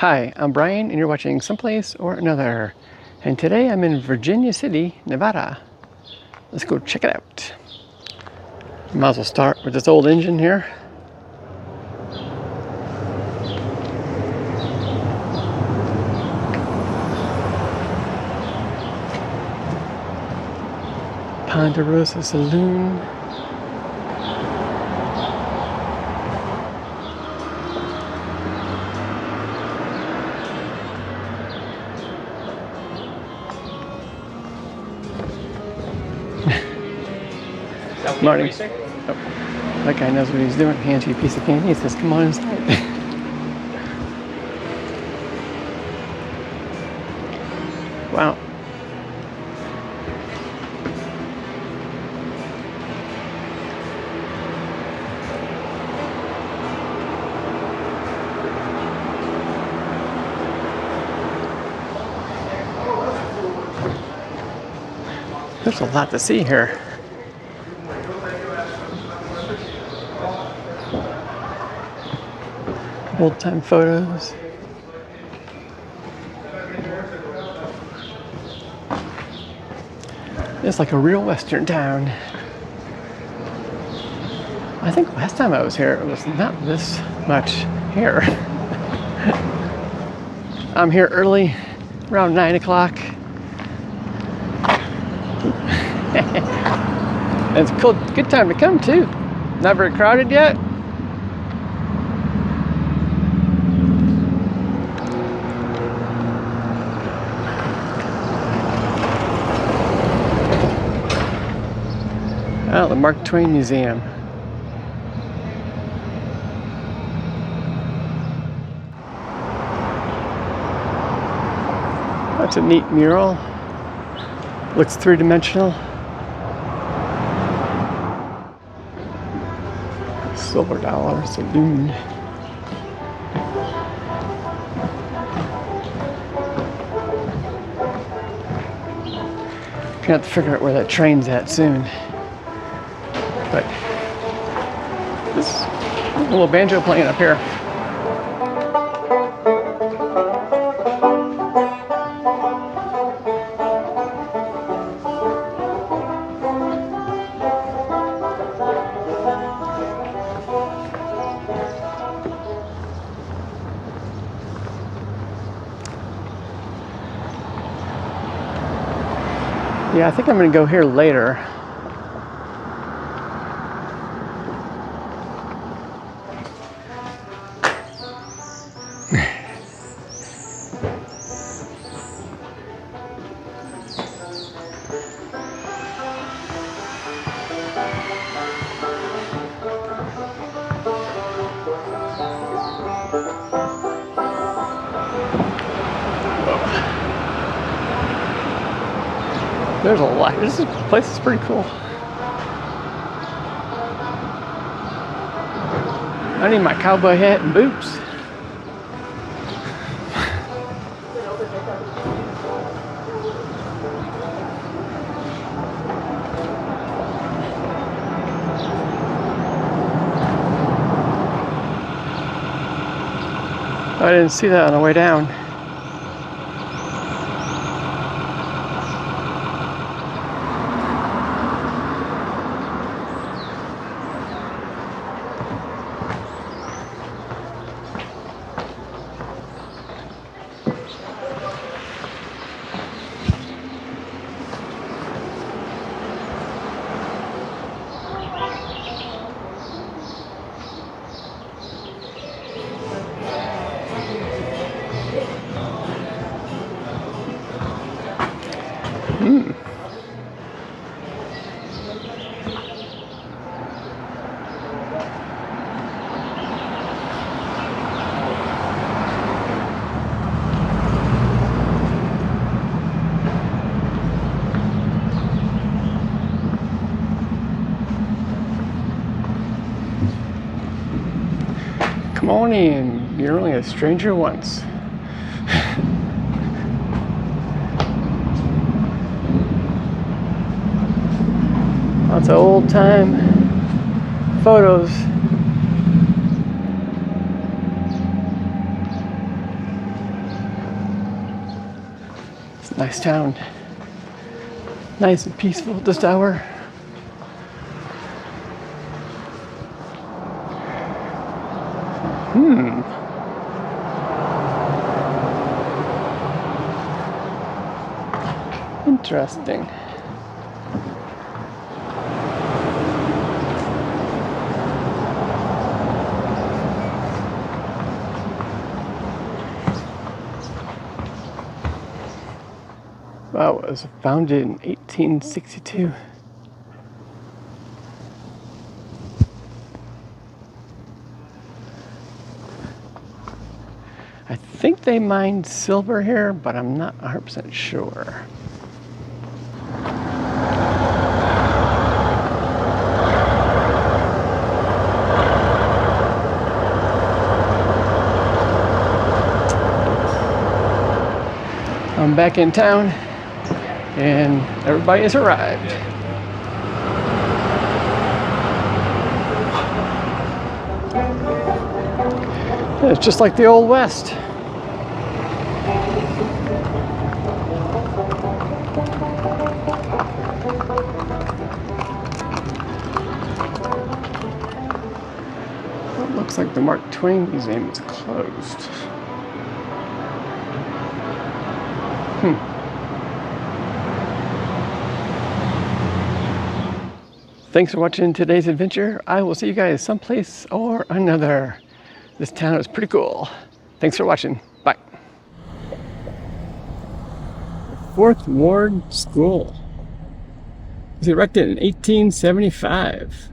Hi, I'm Brian and you're watching Someplace or Another. And today I'm in Virginia City, Nevada. Let's go check it out. Might as well start with this old engine here. Ponderosa Saloon. Marty. Oh, that guy knows what he's doing. Hands you a piece of candy. He says, come on inside. Wow. There's a lot to see here. Old time photos. It's like a real western town. I think last time I was here, it was not this much here. I'm here early, around 9 o'clock. It's a cool, good time to come too. Not very crowded yet. Oh, the Mark Twain Museum. That's a neat mural. Looks three-dimensional. Silver Dollar Saloon. Gonna have to figure out where that train's at soon. But this little banjo playing up here. Yeah, I think I'm gonna go here later. There's a lot. This place is pretty cool. I need my cowboy hat and boots. I didn't see that on the way down. Come on in, you're only a stranger once. Lots of old time photos. It's a nice town. Nice and peaceful this hour. Interesting. Wow, it was founded in 1862. I think they mined silver here, but I'm not 100% sure. I'm back in town and everybody has arrived. It's just like the Old West. It looks like the Mark Twain Museum is closed. Thanks for watching today's adventure. I will see you guys someplace or another. This town is pretty cool. Thanks for watching. Bye. Fourth Ward School was erected in 1875.